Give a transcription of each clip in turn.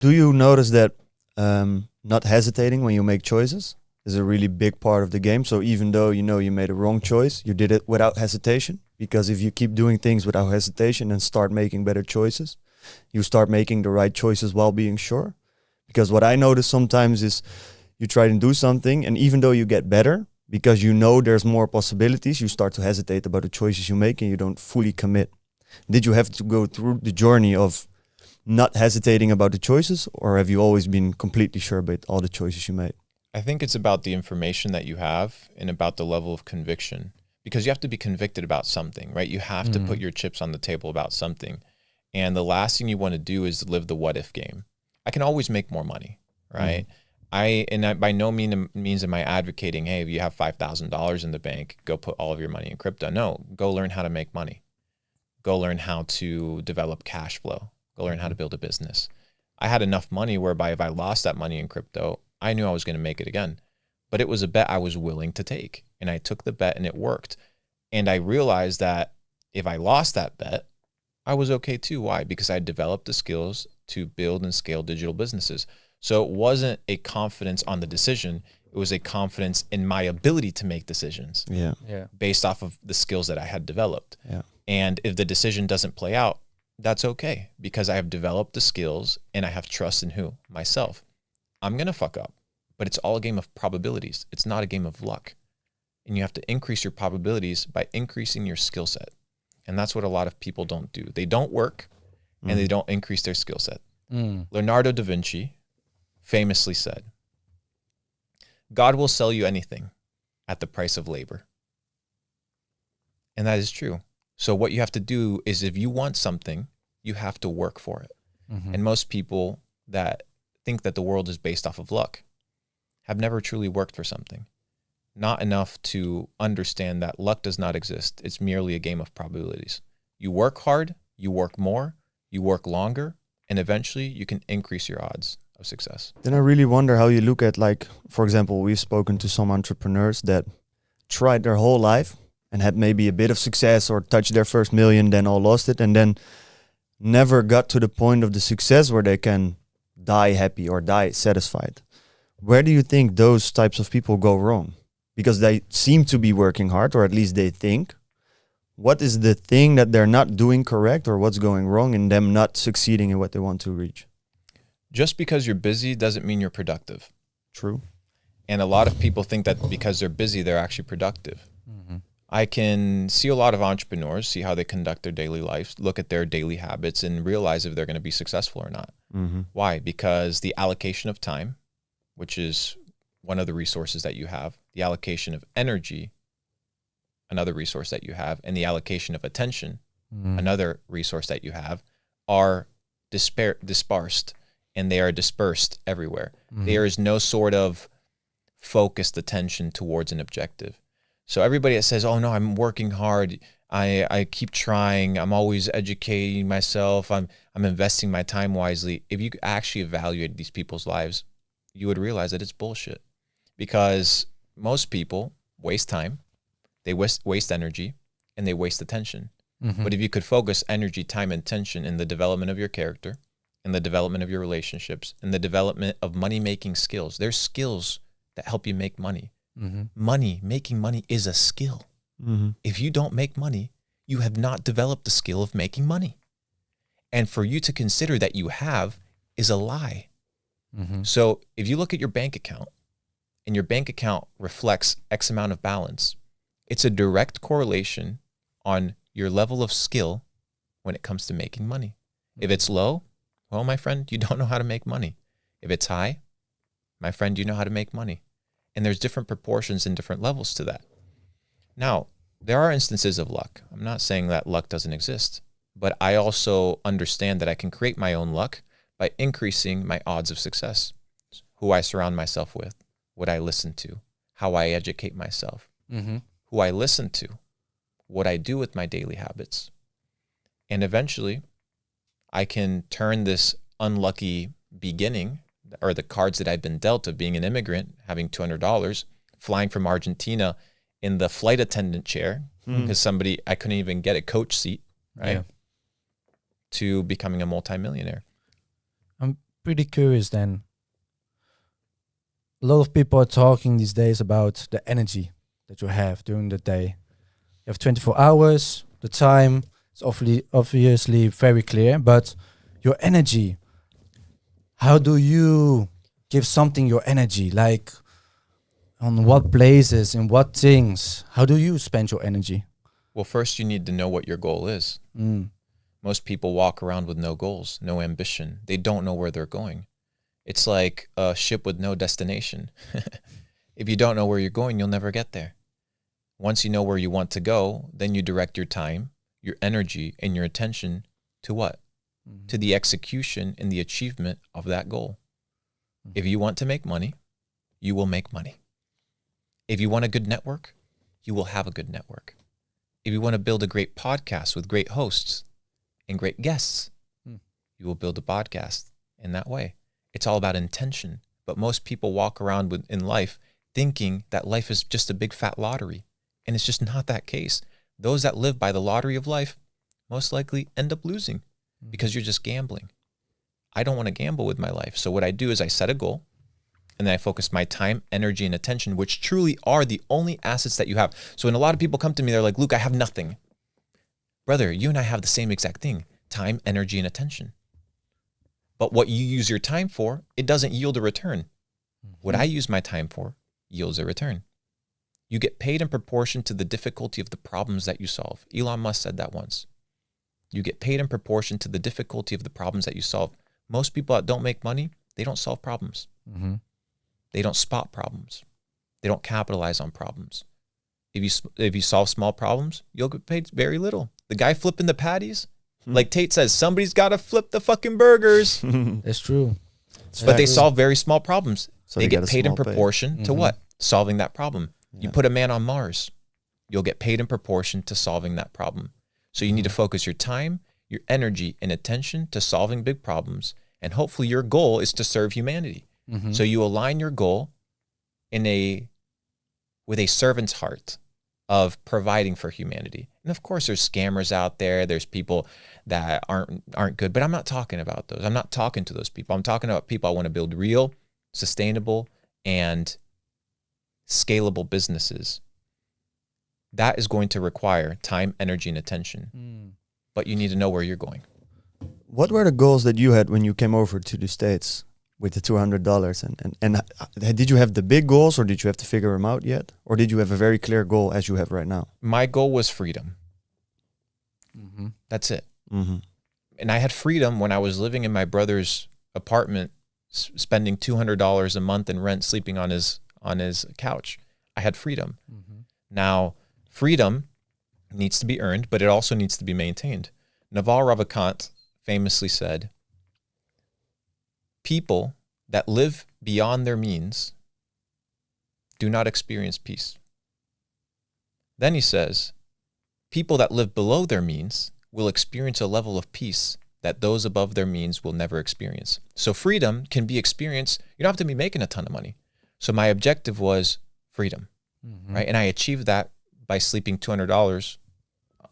Do you notice that not hesitating when you make choices is a really big part of the game? So even though you know you made a wrong choice, you did it without hesitation. Because if you keep doing things without hesitation and start making better choices, you start making the right choices while being sure. Because what I notice sometimes is you try to do something, and even though you get better, because you know there's more possibilities, you start to hesitate about the choices you make and you don't fully commit. Did you have to go through the journey of not hesitating about the choices, or have you always been completely sure about all the choices you made? I think it's about the information that you have and about the level of conviction, because you have to be convicted about something, right? You have to put your chips on the table about something. And the last thing you want to do is live the what if game. I can always make more money, right? I by no means am I advocating, hey, if you have $5,000 in the bank, go put all of your money in crypto. No, go learn how to make money. Go learn how to develop cash flow. Go learn how to build a business. I had enough money whereby if I lost that money in crypto, I knew I was going to make it again. But it was a bet I was willing to take. And I took the bet and it worked. And I realized that if I lost that bet, I was okay too. Why? Because I developed the skills to build and scale digital businesses. So it wasn't a confidence on the decision. It was a confidence in my ability to make decisions based off of the skills that I had developed. And if the decision doesn't play out, that's okay, because I have developed the skills and I have trust in who? Myself. I'm going to fuck up, but it's all a game of probabilities. It's not a game of luck. And you have to increase your probabilities by increasing your skill set. And that's what a lot of people don't do. They don't work and they don't increase their skill set. Leonardo da Vinci famously said, God will sell you anything at the price of labor. And that is true. So what you have to do is, if you want something, you have to work for it. And most people that think that the world is based off of luck have never truly worked for something. Not enough to understand that luck does not exist. It's merely a game of probabilities. You work hard, you work more, you work longer, and eventually you can increase your odds of success. Then I really wonder how you look at, like, for example, we've spoken to some entrepreneurs that tried their whole life and had maybe a bit of success or touched their first million, then all lost it, and then never got to the point of the success where they can die happy or die satisfied. Where do you think those types of people go wrong? Because they seem to be working hard, or at least they think. What is the thing that they're not doing correct, or what's going wrong in them not succeeding in what they want to reach? Just because you're busy doesn't mean you're productive. True. And a lot of people think that because they're busy, they're actually productive. I can see a lot of entrepreneurs, see how they conduct their daily lives, look at their daily habits, and realize if they're going to be successful or not. Why? Because the allocation of time, which is one of the resources that you have, the allocation of energy, another resource that you have, and the allocation of attention, another resource that you have, are dispersed, and they are dispersed everywhere. There is no sort of focused attention towards an objective. So everybody that says, oh no, I'm working hard, I keep trying, I'm always educating myself, I'm investing my time wisely. If you actually evaluate these people's lives, you would realize that it's bullshit. Because most people waste time, they waste energy, and they waste attention. But if you could focus energy, time, and attention in the development of your character, in the development of your relationships, in the development of money-making skills, there's skills that help you make money. Making money is a skill. If you don't make money, you have not developed the skill of making money. And for you to consider that you have is a lie. So if you look at your bank account and your bank account reflects X amount of balance, it's a direct correlation on your level of skill when it comes to making money. If it's low, well, my friend, you don't know how to make money. If it's high, my friend, you know how to make money. And there's different proportions and different levels to that. Now, there are instances of luck. I'm not saying that luck doesn't exist, but I also understand that I can create my own luck by increasing my odds of success. Who I surround myself with, what I listen to, how I educate myself, who I listen to, what I do with my daily habits. And eventually, I can turn this unlucky beginning, or the cards that I've been dealt of being an immigrant, having $200, flying from Argentina in the flight attendant chair, because I couldn't even get a coach seat, right? To becoming a multimillionaire. pretty curious then. A lot of people are talking these days about the energy that you have during the day. You have 24 hours, the time is obviously very clear, but your energy, how do you give something your energy? Like on what places, in what things? How do you spend your energy? Well, first you need to know what your goal is. Most people walk around with no goals, no ambition. They don't know where they're going. It's like a ship with no destination. If you don't know where you're going, you'll never get there. Once you know where you want to go, then you direct your time, your energy, and your attention to what? To the execution and the achievement of that goal. If you want to make money, you will make money. If you want a good network, you will have a good network. If you want to build a great podcast with great hosts and great guests, you will build a podcast in that way. It's all about intention. But most people walk around in life thinking that life is just a big fat lottery. And it's just not that case. Those that live by the lottery of life most likely end up losing because you're just gambling. I don't want to gamble with my life. So what I do is I set a goal and then I focus my time, energy, and attention, which truly are the only assets that you have. So when a lot of people come to me, they're like, Luke, I have nothing. Brother, you and I have the same exact thing, time, energy, and attention. But what you use your time for, it doesn't yield a return. What I use my time for yields a return. You get paid in proportion to the difficulty of the problems that you solve. Elon Musk said that once. You get paid in proportion to the difficulty of the problems that you solve. Most people that don't make money, they don't solve problems. They don't spot problems. They don't capitalize on problems. If you solve small problems, you'll get paid very little. The guy flipping the patties, like Tate says, somebody's got to flip the fucking burgers. That's true. But they solve very small problems. So they get get paid in proportion to what? Solving that problem. Yeah. You put a man on Mars, you'll get paid in proportion to solving that problem. So you need to focus your time, your energy, and attention to solving big problems. And hopefully your goal is to serve humanity. So you align your goal with a servant's heart of providing for humanity. And of course, there's scammers out there. There's people that aren't good, but I'm not talking about those. I'm not talking to those people. I'm talking about people I want to build real, sustainable, and scalable businesses. That is going to require time, energy, and attention. But you need to know where you're going. What were the goals that you had when you came over to the States with the $200? And did you have the big goals, or did you have to figure them out yet? Or did you have a very clear goal as you have right now? My goal was freedom. That's it. And I had freedom when I was living in my brother's apartment, spending $200 a month in rent, sleeping on his couch. I had freedom. Now, freedom needs to be earned, but it also needs to be maintained. Naval Ravikant famously said, people that live beyond their means do not experience peace. Then he says, people that live below their means will experience a level of peace that those above their means will never experience. So freedom can be experienced. You don't have to be making a ton of money. So my objective was freedom, right? And I achieved that by sleeping $200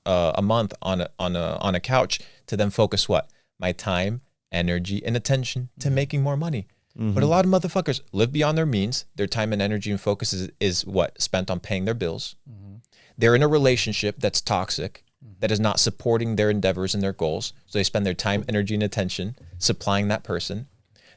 a month on a couch to then focus what? My time, energy, and attention to making more money. But a lot of motherfuckers live beyond their means. Their time and energy and focus is what? Spent on paying their bills. They're in a relationship that's toxic, that is not supporting their endeavors and their goals. So they spend their time, energy, and attention supplying that person.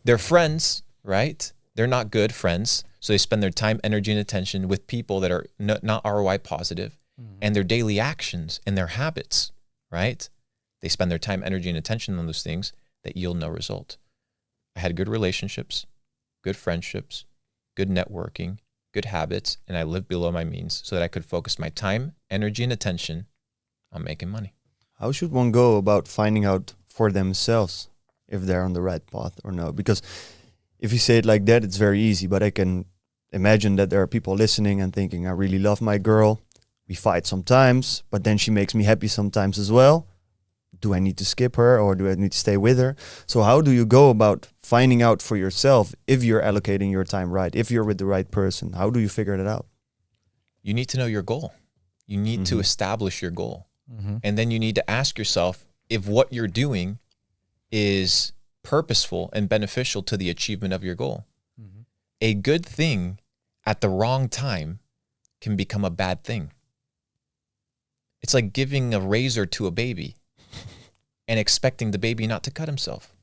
Their friends, right? They're not good friends. So they spend their time, energy, and attention with people that are not ROI positive. And their daily actions and their habits, right? They spend their time, energy, and attention on those things that yield no result. I had good relationships, good friendships, good networking, good habits, and I lived below my means so that I could focus my time, energy, and attention on making money. How should one go about finding out for themselves if they're on the right path or no? Because if you say it like that, it's very easy, but I can imagine that there are people listening and thinking, I really love my girl. We fight sometimes, but then she makes me happy sometimes as well. Do I need to skip her or do I need to stay with her? So how do you go about finding out for yourself if you're allocating your time right, if you're with the right person? How do you figure that out? You need to know your goal. You need to establish your goal. And then you need to ask yourself if what you're doing is purposeful and beneficial to the achievement of your goal. Mhm. A good thing at the wrong time can become a bad thing. It's like giving a razor to a baby and expecting the baby not to cut himself.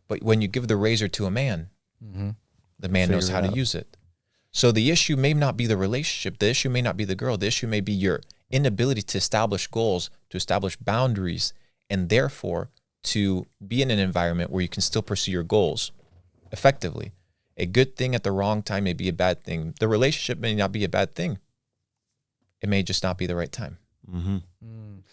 But when you give the razor to a man, Mhm. the man knows Figure how it to out. use it. So the issue may not be the relationship. The issue may not be the girl. The issue may be your inability to establish goals, to establish boundaries, and therefore to be in an environment where you can still pursue your goals effectively. A good thing at the wrong time may be a bad thing. The relationship may not be a bad thing. It may just not be the right time. Mm-hmm. Mm.